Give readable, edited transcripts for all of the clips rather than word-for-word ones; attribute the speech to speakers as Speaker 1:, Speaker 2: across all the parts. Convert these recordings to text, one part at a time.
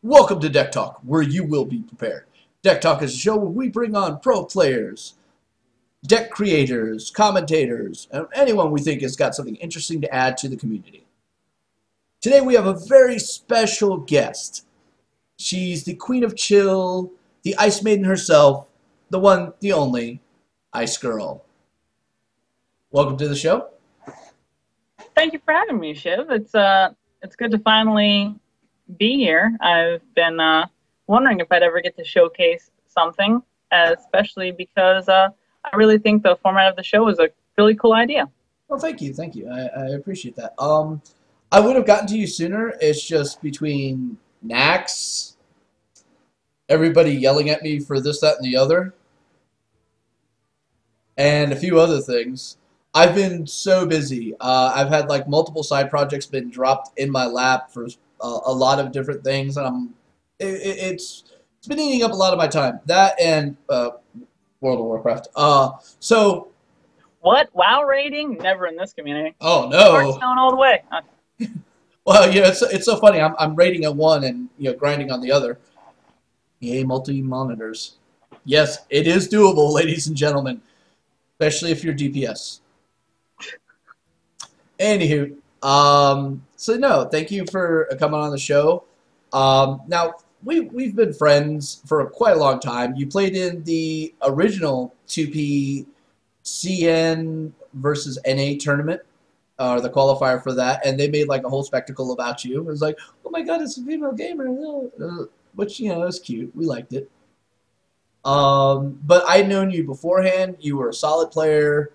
Speaker 1: Welcome to Deck Talk, where you will be prepared. Deck Talk is a show where we bring on pro players, deck creators, commentators, and anyone we think has got something interesting to add to the community. Today we have a very special guest. She's the Queen of Chill, the Ice Maiden herself, the one, the only, IceGirl. Welcome to the show.
Speaker 2: Thank you for having me, Shiv. It's good to finally be here. I've been wondering if I'd ever get to showcase something, especially because I really think the format of the show is a really cool idea.
Speaker 1: Well, thank you, thank you. I appreciate that. I would have gotten to you sooner. It's just between Nax, everybody yelling at me for this, that, and the other, and a few other things. I've been so busy. I've had like multiple side projects been dropped in my lap for a lot of different things, and it's been eating up a lot of my time. That and World of Warcraft. So
Speaker 2: What? WoW rating? Never in this community.
Speaker 1: oh no.
Speaker 2: Hearthstone all the way.
Speaker 1: Well, it's so funny. I'm rating at one and grinding on the other. Yay, multi monitors. Yes, it is doable, ladies and gentlemen, especially if you're DPS. Anywho, so no, thank you for coming on the show. Now we've been friends for quite a long time. You played in the original 2P CN versus NA tournament, or the qualifier for that, and they made like a whole spectacle about you. It was like, oh my god, it's a female gamer, which is cute. We liked it. But I'd known you beforehand. You were a solid player,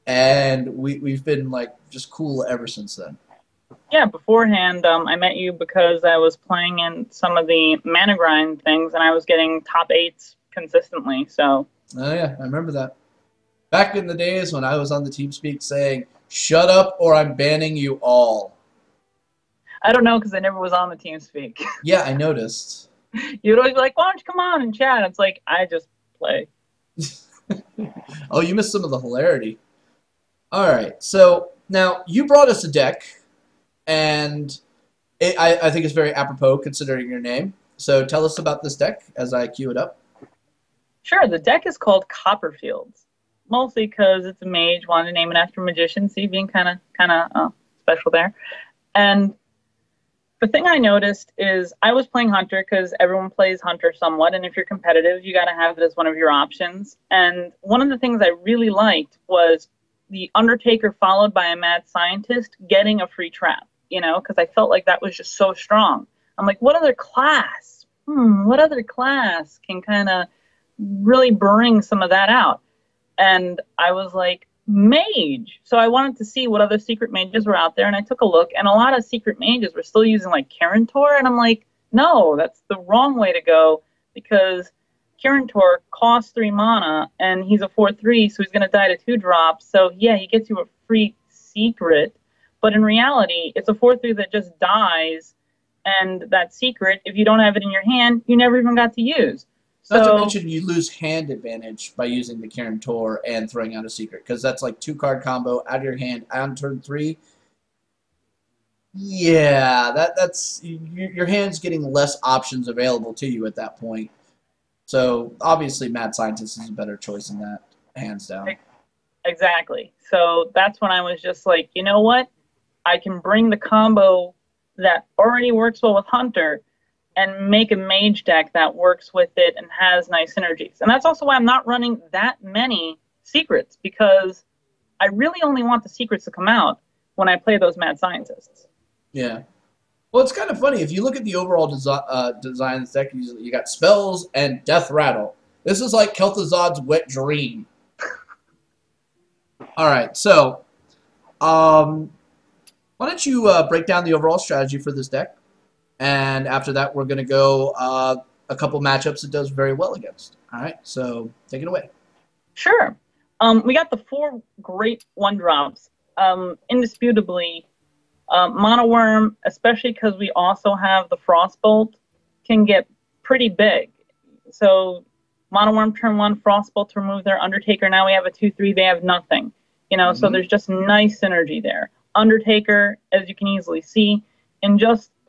Speaker 1: and we've been like just cool ever since then.
Speaker 2: Yeah, beforehand, I met you because I was playing in some of the mana grind things, and I was getting top 8s consistently. So.
Speaker 1: Oh yeah, I remember that. Back in the days when I was on the TeamSpeak saying, "Shut up, or I'm banning you all."
Speaker 2: I don't know because I never was on the TeamSpeak.
Speaker 1: Yeah, I noticed.
Speaker 2: You'd always be like, "Why don't you come on and chat?" It's like I just play.
Speaker 1: Oh, you missed some of the hilarity. All right, so now you brought us a deck, and I think it's very apropos considering your name. So tell us about this deck as I cue it up.
Speaker 2: Sure, the deck is called Copperfields, mostly because it's a mage. Wanted to name it after a magician, see, being kind of special there. And the thing I noticed is I was playing Hunter because everyone plays Hunter somewhat, and if you're competitive, you got to have it as one of your options. And one of the things I really liked was the Undertaker followed by a mad scientist getting a free trap, because I felt like that was just so strong. I'm like, what other class? What other class can kind of really bring some of that out? And I was like, Mage. So I wanted to see what other secret mages were out there, and I took a look, and a lot of secret mages were still using like Kirintor, and I'm like, no, that's the wrong way to go, because Kirintor costs 3 mana, and he's a 4/3, so he's going to die to 2 drops. So yeah, he gets you a free secret, but in reality, it's a 4/3 that just dies, and that secret, if you don't have it in your hand, you never even got to use.
Speaker 1: Not to
Speaker 2: So
Speaker 1: mention you lose hand advantage by using the Karen Tor and throwing out a secret, because that's like 2-card combo out of your hand on turn 3. Yeah, that's your hand's getting less options available to you at that point. So obviously, Mad Scientist is a better choice than that, hands down.
Speaker 2: exactly. So that's when I was just like, you know what? I can bring the combo that already works well with Hunter and make a mage deck that works with it and has nice synergies. And that's also why I'm not running that many secrets, because I really only want the secrets to come out when I play those mad scientists.
Speaker 1: Yeah. Well, it's kind of funny. If you look at the overall design of this deck, you got spells and Death Rattle. This is like Kel'Thuzad's Wet Dream. All right, so why don't you break down the overall strategy for this deck? And after that, we're going to go a couple matchups it does very well against. All right, so take it away.
Speaker 2: Sure. We got the 4 great 1-drops. Indisputably, Mono Worm, especially because we also have the Frostbolt, can get pretty big. So Mono Worm turn 1, Frostbolt to remove their Undertaker. Now we have a 2/3, they have nothing. So there's just nice synergy there. Undertaker, as you can easily see,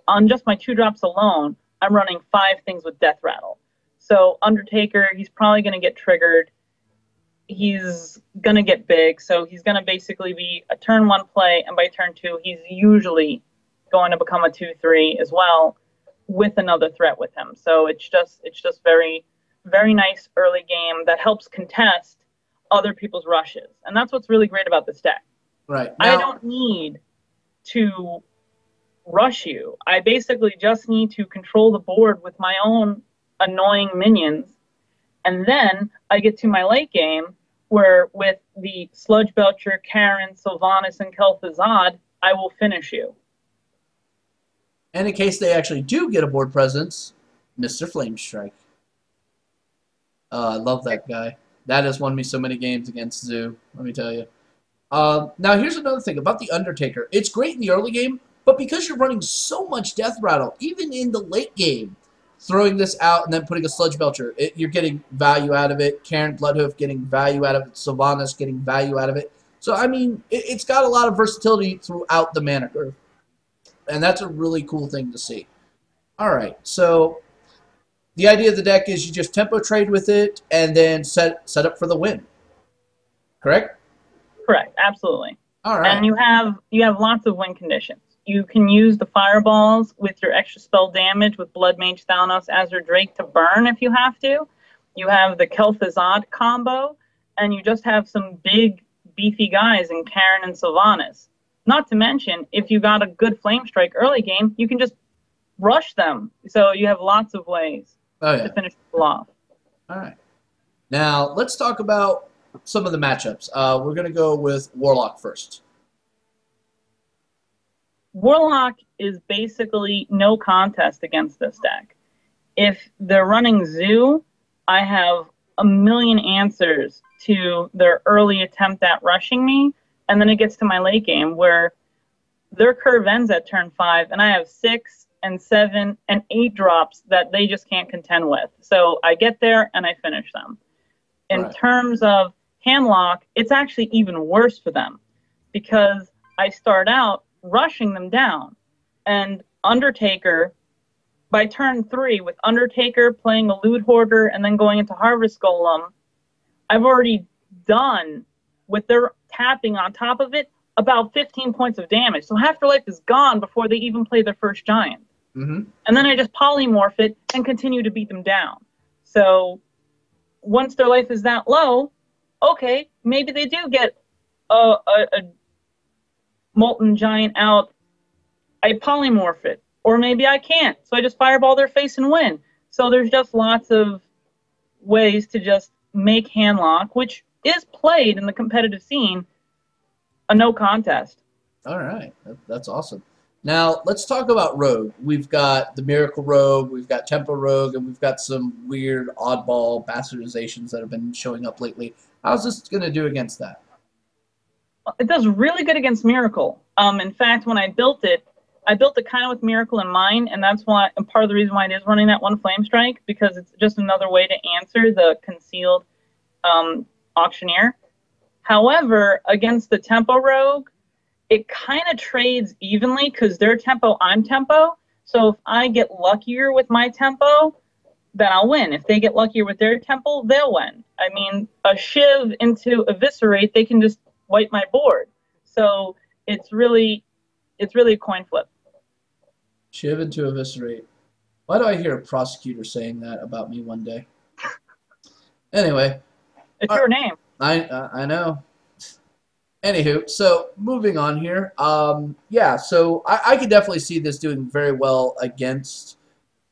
Speaker 2: on just my 2 drops alone, I'm running 5 things with Death Rattle. So Undertaker, he's probably going to get triggered. He's going to get big, so he's going to basically be a turn 1 play, and by turn 2, he's usually going to become a 2/3 as well, with another threat with him. So it's just very, very nice early game that helps contest other people's rushes, and that's what's really great about this deck.
Speaker 1: Right.
Speaker 2: Now, I don't need to rush you. I basically just need to control the board with my own annoying minions, and then I get to my late game where with the Sludge Belcher, Karen, Sylvanas, and Kel'Thuzad, I will finish you.
Speaker 1: And in case they actually do get a board presence, Mr. Flamestrike. I love that guy. That has won me so many games against Zoo, let me tell you. Now, here's another thing about the Undertaker. It's great in the early game, but because you're running so much Death Rattle, even in the late game, throwing this out and then putting a Sludge Belcher, you're getting value out of it. Karen Bloodhoof getting value out of it. Sylvanas getting value out of it. So, I mean, it's got a lot of versatility throughout the mana curve. And that's a really cool thing to see. Alright, so the idea of the deck is you just tempo trade with it and then set up for the win. Correct?
Speaker 2: Correct, absolutely.
Speaker 1: All right.
Speaker 2: And you have lots of win conditions. You can use the fireballs with your extra spell damage with Blood Mage, Thalnos, Azure Drake to burn if you have to. You have the Kel'Thuzad combo, and you just have some big, beefy guys in Karen and Sylvanas. Not to mention, if you got a good Flame Strike early game, you can just rush them. So you have lots of ways to finish people off.
Speaker 1: All right. Now, let's talk about some of the matchups. We're going to go with Warlock first.
Speaker 2: Warlock is basically no contest against this deck. If they're running Zoo, I have a million answers to their early attempt at rushing me, and then it gets to my late game where their curve ends at turn 5, and I have 6 and 7 and 8 drops that they just can't contend with. So I get there and I finish them. In terms of handlock, it's actually even worse for them because I start out rushing them down. And Undertaker, by turn 3, with Undertaker playing a Loot Hoarder and then going into Harvest Golem, I've already done, with their tapping on top of it, about 15 points of damage. So half their life is gone before they even play their first giant. And then I just polymorph it and continue to beat them down. So once their life is that low, okay, maybe they do get a Molten Giant out. I polymorph it. Or maybe I can't. So I just fireball their face and win. So there's just lots of ways to just make handlock, which is played in the competitive scene, a no contest.
Speaker 1: All right. That's awesome. Now, let's talk about Rogue. We've got the Miracle Rogue, we've got Tempo Rogue, and we've got some weird oddball bastardizations that have been showing up lately. How's this going to do against that?
Speaker 2: It does really good against Miracle. In fact, when I built it kind of with Miracle in mind, and that's why, and part of the reason why it is running that one Flame Strike, because it's just another way to answer the concealed Auctioneer. However, against the Tempo Rogue, it kind of trades evenly because they're tempo, I'm tempo. So if I get luckier with my tempo, then I'll win. If they get luckier with their tempo, they'll win. I mean, a Shiv into Eviscerate, they can just wipe my board. So it's really a coin flip.
Speaker 1: Shiv into Eviscerate. Why do I hear a prosecutor saying that about me one day? Anyway.
Speaker 2: It's your name.
Speaker 1: I know. Anywho, so moving on here. Yeah, so I could definitely see this doing very well against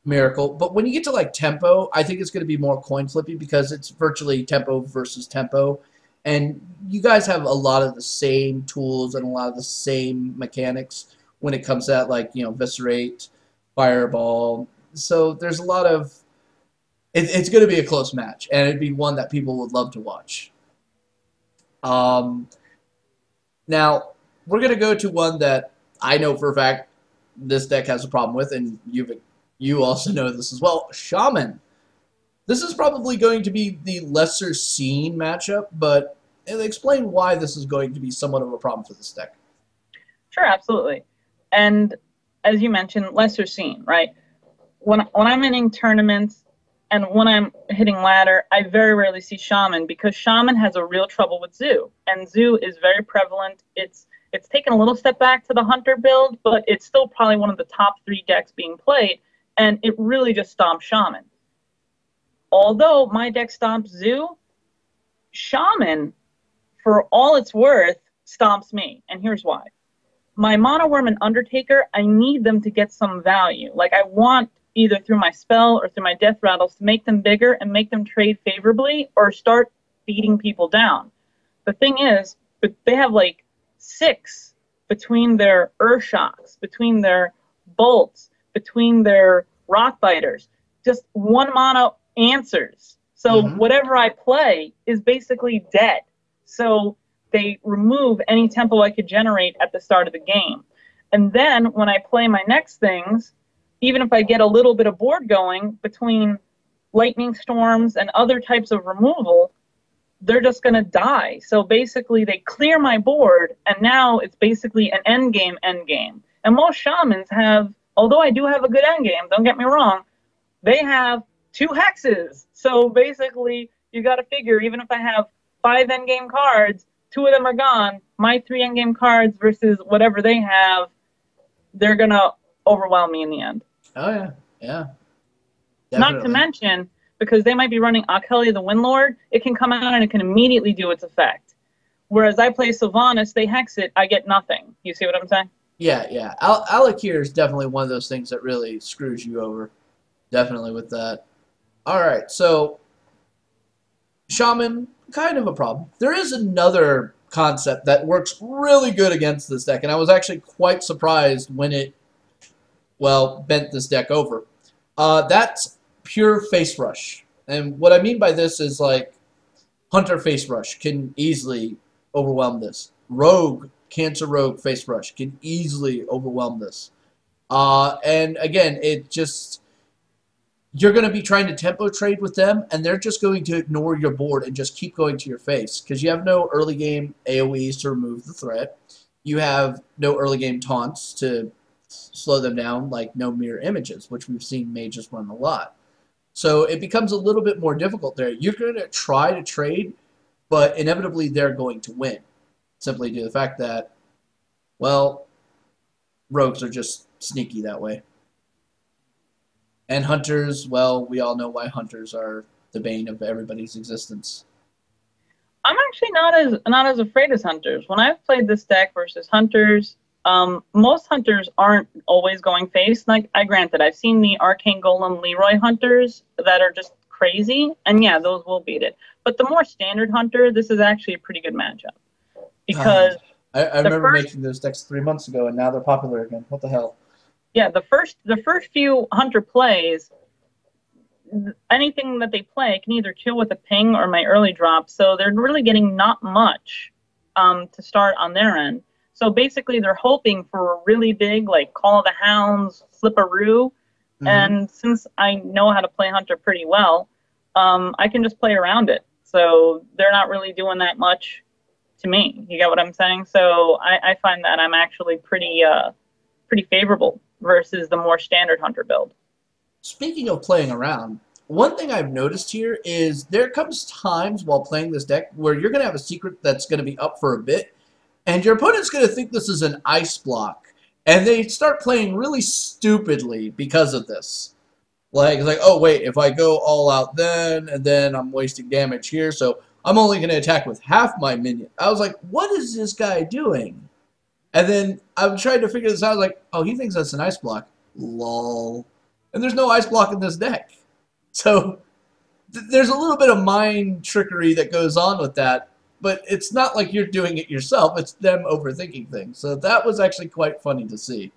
Speaker 1: Miracle. But when you get to like Tempo, I think it's going to be more coin flippy because it's virtually Tempo versus Tempo. And you guys have a lot of the same tools and a lot of the same mechanics when it comes to that, like, you know, Eviscerate, Fireball. So there's a lot of... It's going to be a close match, and it'd be one that people would love to watch. Now, we're going to go to one that I know for a fact this deck has a problem with, and you also know this as well, Shaman. This is probably going to be the lesser seen matchup, but explain why this is going to be somewhat of a problem for this deck.
Speaker 2: Sure, absolutely. And as you mentioned, lesser seen, right? when I'm in tournaments and when I'm hitting ladder, I very rarely see Shaman because Shaman has a real trouble with Zoo, and Zoo is very prevalent. It's taken a little step back to the Hunter build, but it's still probably one of the top 3 decks being played, and it really just stomps Shaman. Although my deck stomps Zoo, Shaman, for all it's worth, stomps me, and here's why. My Mono Worm and Undertaker, I need them to get some value. Like, I want either through my spell or through my death rattles to make them bigger and make them trade favorably or start beating people down. The thing is, but they have like 6 between their Earth Shocks, between their Bolts, between their Rock Biters. Just 1 mono answers. So whatever I play is basically dead. So they remove any tempo I could generate at the start of the game. And then when I play my next things, even if I get a little bit of board going between lightning storms and other types of removal, they're just going to die. So basically they clear my board, and now it's basically an end game. And most Shamans have, although I do have a good end game, don't get me wrong, they have 2 hexes. So basically you got to figure, even if I have 5 end game cards, 2 of them are gone. My 3 endgame cards versus whatever they have, they're going to overwhelm me in the end.
Speaker 1: Oh, yeah. Yeah.
Speaker 2: Definitely. Not to mention, because they might be running Akeli the Windlord, it can come out and it can immediately do its effect. Whereas I play Sylvanas, they hex it, I get nothing. You see what I'm saying?
Speaker 1: Yeah, yeah. Alakir is definitely one of those things that really screws you over. Definitely with that. All right, so Shaman, kind of a problem. There is another concept that works really good against this deck, and I was actually quite surprised when it, well, bent this deck over. That's pure face rush. And what I mean by this is, like, Hunter face rush can easily overwhelm this. Rogue, Cancer Rogue face rush can easily overwhelm this. And again, it just, you're going to be trying to tempo trade with them, and they're just going to ignore your board and just keep going to your face because you have no early game AoEs to remove the threat. You have no early game taunts to slow them down, like no mirror images, which we've seen mages run a lot. So it becomes a little bit more difficult there. You're going to try to trade, but inevitably they're going to win, simply due to the fact that, well, rogues are just sneaky that way. And hunters, well, we all know why hunters are the bane of everybody's existence.
Speaker 2: I'm actually not as afraid as hunters. When I've played this deck versus hunters, most hunters aren't always going face. Like, granted, I've seen the Arcane Golem Leroy hunters that are just crazy, and yeah, those will beat it. But the more standard hunter, this is actually a pretty good matchup. Because
Speaker 1: I remember making those decks 3 months ago, and now they're popular again. What the hell?
Speaker 2: Yeah, the first few hunter plays, anything that they play can either kill with a ping or my early drop, so they're really getting not much to start on their end. So basically they're hoping for a really big, like, Call of the Hounds, Flipperoo, and since I know how to play hunter pretty well, I can just play around it. So they're not really doing that much to me. You get what I'm saying? So I find that I'm actually pretty favorable versus the more standard hunter build.
Speaker 1: Speaking of playing around, one thing I've noticed here is there comes times while playing this deck where you're going to have a secret that's going to be up for a bit, and your opponent's going to think this is an ice block, and they start playing really stupidly because of this. Like, oh, wait, if I go all out then, and then I'm wasting damage here, so I'm only going to attack with half my minion. I was like, what is this guy doing? And then I'm trying to figure this out. I was like, oh, he thinks that's an ice block. Lol. And there's no ice block in this deck. So there's a little bit of mind trickery that goes on with that. But it's not like you're doing it yourself. It's them overthinking things. So that was actually quite funny to see.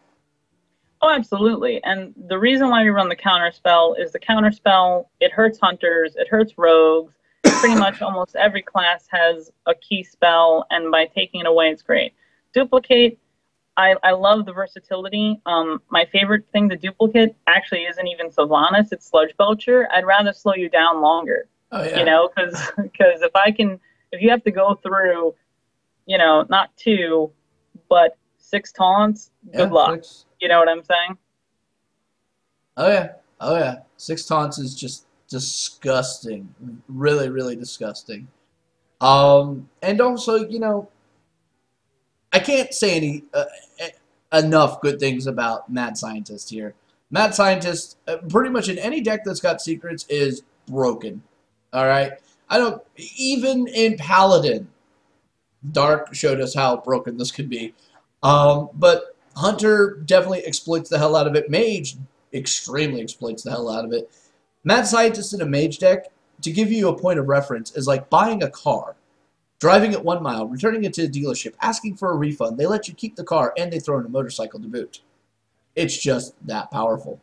Speaker 2: Oh, absolutely. And the reason why we run the counterspell is the counterspell, it hurts hunters, it hurts rogues. Pretty much almost every class has a key spell, and by taking it away, it's great. Duplicate, I love the versatility. My favorite thing to duplicate actually isn't even Sylvanas, it's Sludge Belcher. I'd rather slow you down longer.
Speaker 1: Oh, yeah.
Speaker 2: You know, because if you have to go through, you know, not 2, but 6 taunts, good luck. 6. You know what I'm saying?
Speaker 1: Oh, yeah. Oh yeah, 6 taunts is just disgusting. Really, really disgusting. And also, I can't say enough good things about Mad Scientist here. Mad Scientist, pretty much in any deck that's got secrets, is broken. All right, I don't even in Paladin. Dark showed us how broken this could be. But Hunter definitely exploits the hell out of it. Mage extremely exploits the hell out of it. Mad Scientist in a Mage deck, to give you a point of reference, is like buying a car, driving it 1 mile, returning it to the dealership, asking for a refund. They let you keep the car, and they throw in a motorcycle to boot. It's just that powerful.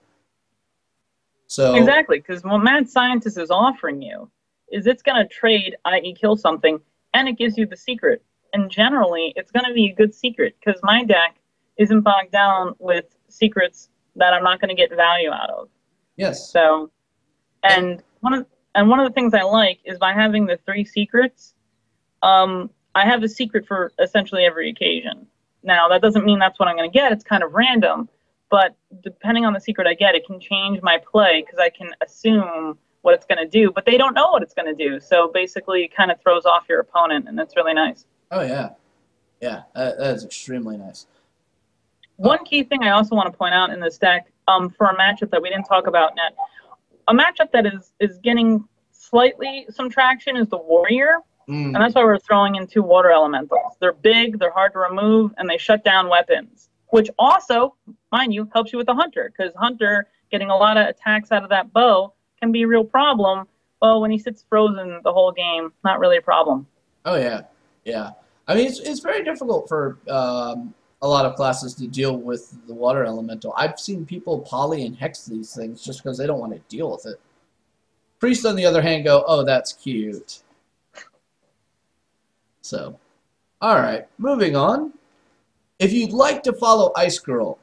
Speaker 1: So,
Speaker 2: Exactly, because what Mad Scientist is offering you is it's going to trade, i.e., kill something, and it gives you the secret. And generally, it's going to be a good secret because my deck isn't bogged down with secrets that I'm not going to get value out of.
Speaker 1: yes.
Speaker 2: So,
Speaker 1: And,
Speaker 2: and one of the things I like is by having the 3 secrets, I have a secret for essentially every occasion. Now, that doesn't mean that's what I'm going to get. It's kind of random. But depending on the secret I get, it can change my play because I can assume what it's going to do. But they don't know what it's going to do. So basically, it kind of throws off your opponent, and that's really nice.
Speaker 1: oh, yeah. Yeah, that is extremely nice.
Speaker 2: One key thing I also want to point out in this deck for a matchup that we didn't talk about yet, a matchup that is getting slightly some traction is the Warrior. And that's why we're throwing in 2 water elementals. They're big, they're hard to remove, and they shut down weapons, which also, mind you, helps you with the Hunter, because Hunter getting a lot of attacks out of that bow can be a real problem. Well, when he sits frozen the whole game, not really a problem.
Speaker 1: Oh, yeah. Yeah. I mean, it's very difficult for a lot of classes to deal with the water elemental. I've seen people poly and hex these things just because they don't want to deal with it. Priest, on the other hand, go, oh, that's cute. So, all right, moving on. If you'd like to follow IceGirl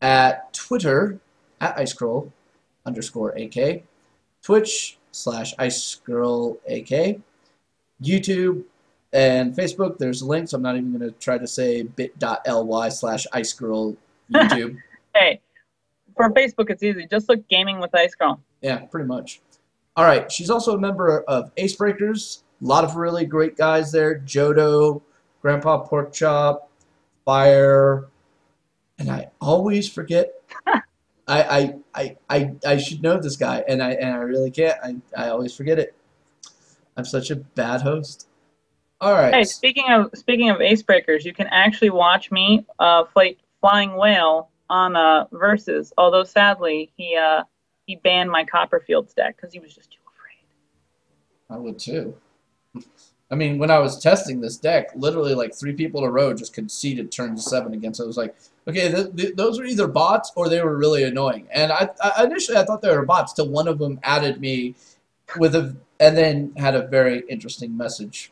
Speaker 1: at Twitter, at IceGirl_AK, Twitch/IceGirlAK, YouTube, and Facebook, there's links. I'm not even going to try to say bit.ly/IceGirl YouTube.
Speaker 2: Hey, for Facebook, it's easy. Just look Gaming with IceGirl.
Speaker 1: Yeah, pretty much. All right, she's also a member of Acebreakers. A lot of really great guys there. Jodo, Grandpa Porkchop, Fire, and I always forget. I should know this guy, and I really can't. I always forget it. I'm such a bad host. All right.
Speaker 2: Hey, speaking of Acebreakers, you can actually watch me fight Flying Whale on Versus. Although sadly, he banned my Copperfields deck because he was just too afraid.
Speaker 1: I would too. I mean, when I was testing this deck, literally like 3 people in a row just conceded turn 7 against it. I was like, okay, those are either bots or they were really annoying. And initially I thought they were bots till one of them added me with and then had a very interesting message.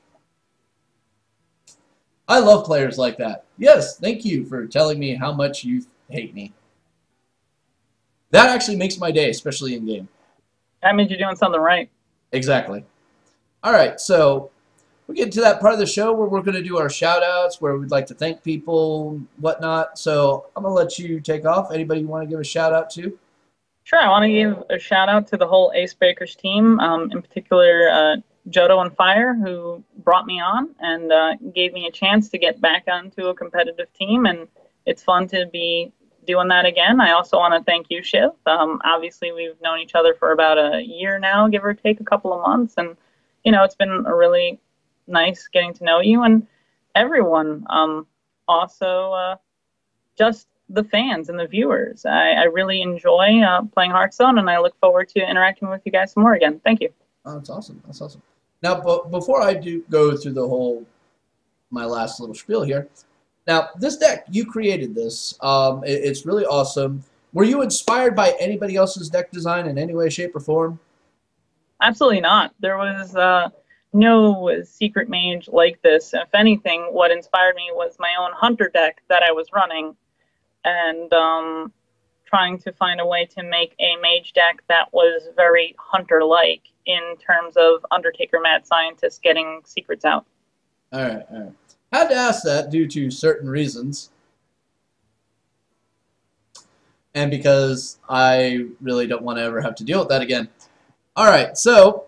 Speaker 1: I love players like that. Yes, thank you for telling me how much you hate me. That actually makes my day, especially in game.
Speaker 2: That means you're doing something right.
Speaker 1: Exactly. All right, so we get to that part of the show where we're going to do our shout-outs, where we'd like to thank people, whatnot. So I'm going to let you take off. Anybody you want to give a shout-out to?
Speaker 2: Sure, I want to give a shout-out to the whole Acebreakers team, in particular Jodo and Fire, who brought me on and gave me a chance to get back onto a competitive team, and it's fun to be doing that again. I also want to thank you, Shiv. Obviously, we've known each other for about a year now, give or take a couple of months, and it's been a really nice getting to know you and everyone. Also, just the fans and the viewers. I really enjoy playing Hearthstone, and I look forward to interacting with you guys some more again. Thank you.
Speaker 1: Oh, that's awesome. That's awesome. Now, before I do go through my last little spiel here, now, this deck, you created this. It's really awesome. Were you inspired by anybody else's deck design in any way, shape, or form?
Speaker 2: Absolutely not. There was no secret mage like this. If anything, what inspired me was my own hunter deck that I was running, and trying to find a way to make a mage deck that was very hunter-like in terms of Undertaker Mad Scientist getting secrets out.
Speaker 1: All right, all right. Had to ask that due to certain reasons. and because I really don't want to ever have to deal with that again. Alright, so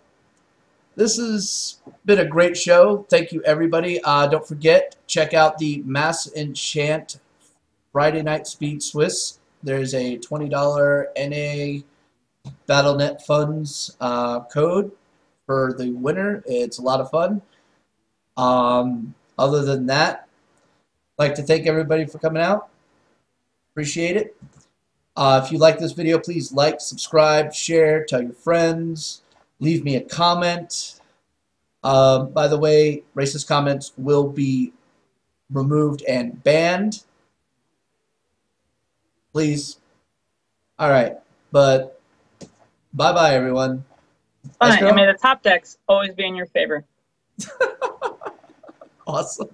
Speaker 1: this has been a great show. Thank you, everybody. Don't forget, check out the Mass Enchant Friday Night Speed Swiss. There's a $20 NA BattleNet Funds code for the winner. It's a lot of fun. Other than that, I'd like to thank everybody for coming out. Appreciate it. If you like this video, please like, subscribe, share, tell your friends, leave me a comment. By the way, racist comments will be removed and banned. Please. Alright, but bye-bye, everyone.
Speaker 2: Fine, and may the top decks always be in your favor.
Speaker 1: Awesome.